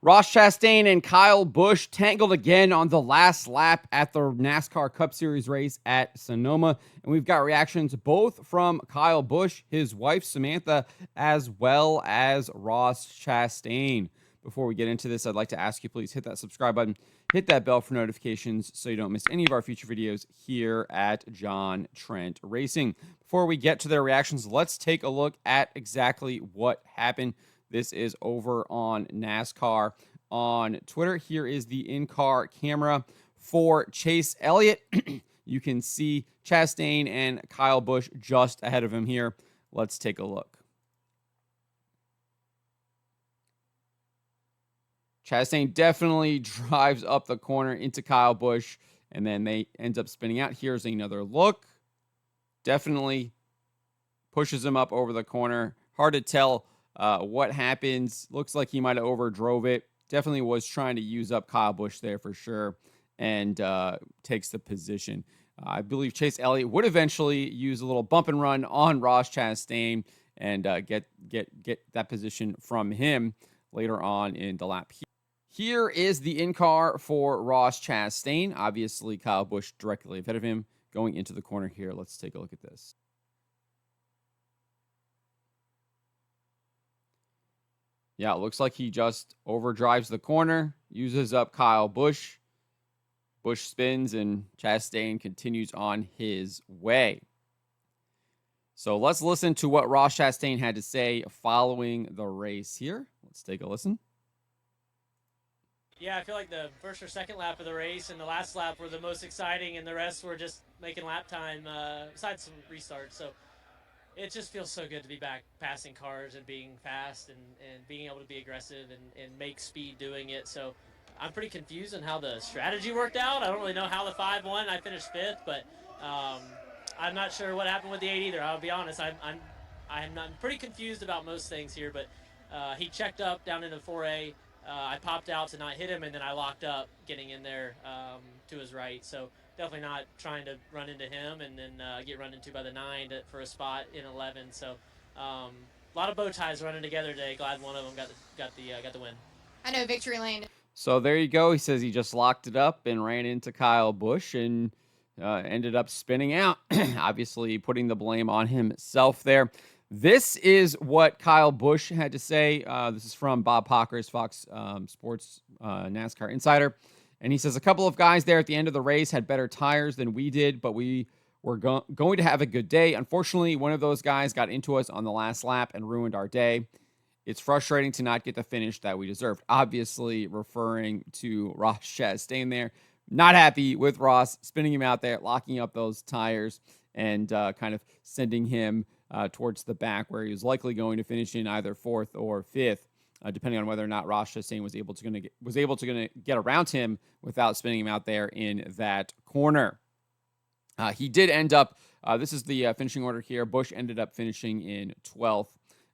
Ross Chastain and Kyle Busch tangled again on the last lap at the NASCAR Cup Series race at Sonoma. And we've got reactions both from Kyle Busch, his wife Samantha, as well as Ross Chastain. Before we get into this, I'd like to ask you, please hit that subscribe button, hit that bell for notifications so you don't miss any of our future videos here at John Trent Racing. Before we get to their reactions, let's take a look at exactly what happened. This is over on NASCAR on Twitter. Here is the in-car camera for Chase Elliott. You can see Chastain and Kyle Busch just ahead of him here. Let's take a look. Chastain definitely drives up the corner into Kyle Busch, and then they end up spinning out. Here's another look. Definitely pushes him up over the corner. Hard to tell what happens. Looks like he might have overdrove it. Definitely was trying to use up Kyle Busch there for sure, and takes the position. I believe Chase Elliott would eventually use a little bump and run on Ross Chastain and get that position from him later on in the lap. Here is the in-car for Ross Chastain. Obviously, Kyle Busch directly ahead of him going into the corner here. Let's take a look at this. Yeah, it looks like he just overdrives the corner, uses up Kyle Busch. Busch spins, and Chastain continues on his way. So let's listen to what Ross Chastain had to say following the race here. Let's take a listen. Yeah, I feel like the first or second lap of the race and the last lap were the most exciting, and the rest were just making lap time, besides some restarts. So it just feels so good to be back passing cars and being fast and being able to be aggressive and make speed doing it. So I'm pretty confused on how the strategy worked out. I don't really know how the 5 won. I finished 5th, but I'm not sure what happened with the 8 either. I'll be honest. I'm pretty confused about most things here, but he checked up down into 4A. I popped out to not hit him, and then I locked up getting in there to his right. So definitely not trying to run into him and then get run into by the 9 for a spot in 11. So a lot of bow ties running together today. Glad one of them got the win. I know victory lane. So there you go. He says he just locked it up and ran into Kyle Busch and ended up spinning out. Obviously putting the blame on himself there. This is what Kyle Busch had to say. This is from Bob Pockrass, Fox Sports NASCAR Insider. And he says, a couple of guys there at the end of the race had better tires than we did, but we were going to have a good day. Unfortunately, one of those guys got into us on the last lap and ruined our day. It's frustrating to not get the finish that we deserved. Obviously referring to Ross Chastain there. Not happy with Ross spinning him out there, locking up those tires, and kind of sending him towards the back where he was likely going to finish in either 4th or 5th. Depending on whether or not Ross Chastain was able to get around him without spinning him out there in that corner. He did end up. This is the finishing order here. Busch ended up finishing in 12th.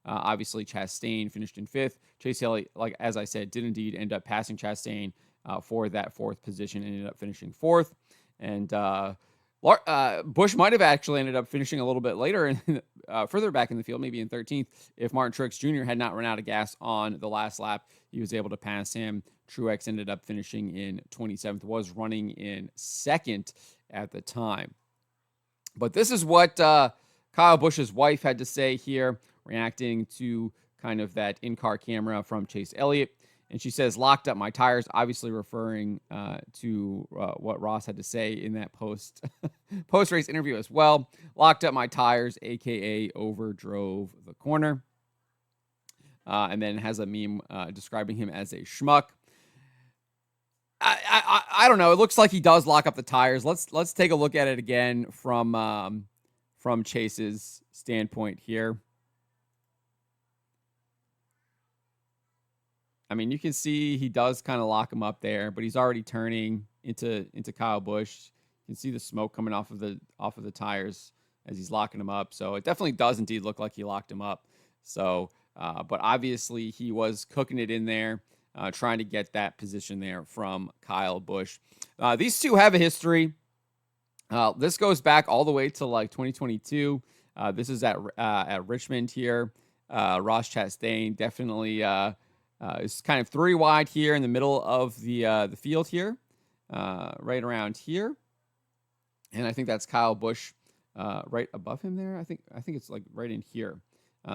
Obviously, Chastain finished in 5th. Chase Elliott, like as I said, did indeed end up passing Chastain for that 4th position. Ended up finishing 4th, and Busch might have actually ended up finishing a little bit later and further back in the field, maybe in 13th. If Martin Truex Jr. had not run out of gas on the last lap, he was able to pass him. Truex ended up finishing in 27th, was running in 2nd at the time. But this is what Kyle Busch's wife had to say here, reacting to kind of that in-car camera from Chase Elliott. And she says, locked up my tires, obviously referring to what Ross had to say in that post-race interview as well. Locked up my tires, a.k.a. overdrove the corner. And then has a meme describing him as a schmuck. I don't know. It looks like he does lock up the tires. Let's take a look at it again from Chase's standpoint here. I mean, you can see he does kind of lock him up there, but he's already turning into Kyle Busch. You can see the smoke coming off of the tires as he's locking him up. So it definitely does indeed look like he locked him up. So, but obviously he was cooking it in there, trying to get that position there from Kyle Busch. These two have a history. This goes back all the way to like 2022. This is at Richmond here. Ross Chastain definitely It's kind of 3 wide here in the middle of the field here, right around here. And I think that's Kyle Busch right above him there. I think it's like right in here.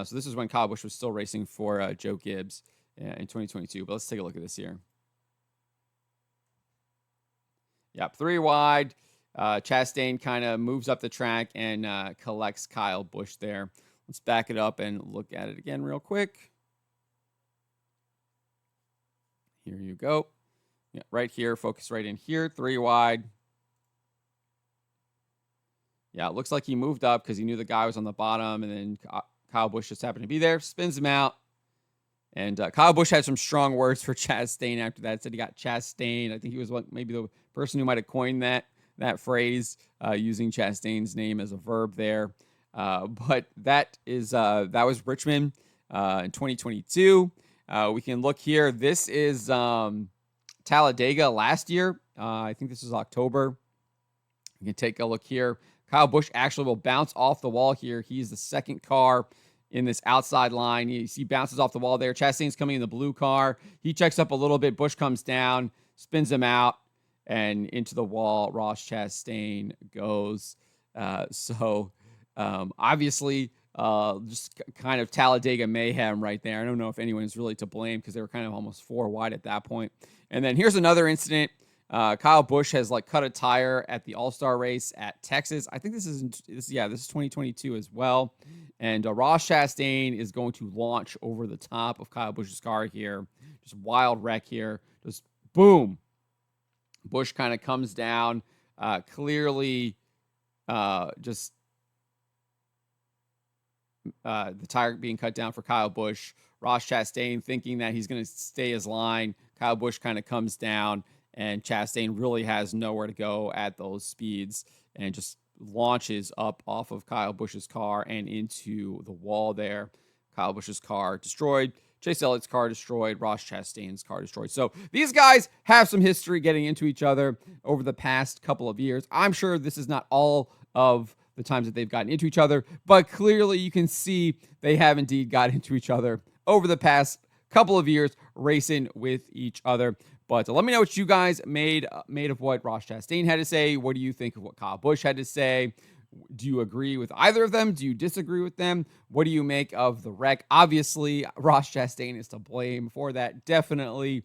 So this is when Kyle Busch was still racing for Joe Gibbs in 2022. But let's take a look at this here. Yep, 3 wide. Chastain kind of moves up the track and collects Kyle Busch there. Let's back it up and look at it again real quick. Here you go. Yeah, right here. Focus right in here. 3 wide. Yeah, it looks like he moved up because he knew the guy was on the bottom, and then Kyle Busch just happened to be there. Spins him out. And Kyle Busch had some strong words for Chastain after that. Said he got Chastain. I think he was maybe the person who might have coined that phrase, using Chastain's name as a verb there. But that was Richmond in 2022. We can look here. This is Talladega last year. I think this is October. You can take a look here. Kyle Busch actually will bounce off the wall here. He's the second car in this outside line. You see bounces off the wall there. Chastain's coming in the blue car. He checks up a little bit. Busch comes down, spins him out, and into the wall. Ross Chastain goes. Obviously, just kind of Talladega mayhem right there. I don't know if anyone's really to blame because they were kind of almost 4 wide at that point. And then here's another incident. Kyle Busch has cut a tire at the All-Star race at Texas. I think this is 2022 as well. And Ross Chastain is going to launch over the top of Kyle Busch's car here. Just wild wreck here. Just boom. Busch kind of comes down. Clearly, the tire being cut down for Kyle Busch. Ross Chastain thinking that he's going to stay his line. Kyle Busch kind of comes down, and Chastain really has nowhere to go at those speeds and just launches up off of Kyle Busch's car and into the wall there. Kyle Busch's car destroyed. Chase Elliott's car destroyed. Ross Chastain's car destroyed. So these guys have some history getting into each other over the past couple of years. I'm sure this is not all of the times that they've gotten into each other, but clearly you can see they have indeed got into each other over the past couple of years racing with each other. But let me know what you guys made of what Ross Chastain had to say. What do you think of what Kyle Busch had to say? Do you agree with either of them? Do you disagree with them? What do you make of the wreck? Obviously, Ross Chastain is to blame for that. Definitely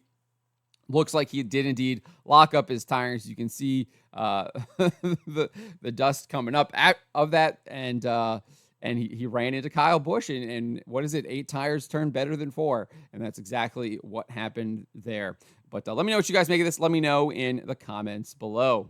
looks like he did indeed lock up his tires. You can see the dust coming up of that, and he ran into Kyle Busch, and what is it? 8 tires turned better than 4, and that's exactly what happened there. But let me know what you guys make of this. Let me know in the comments below.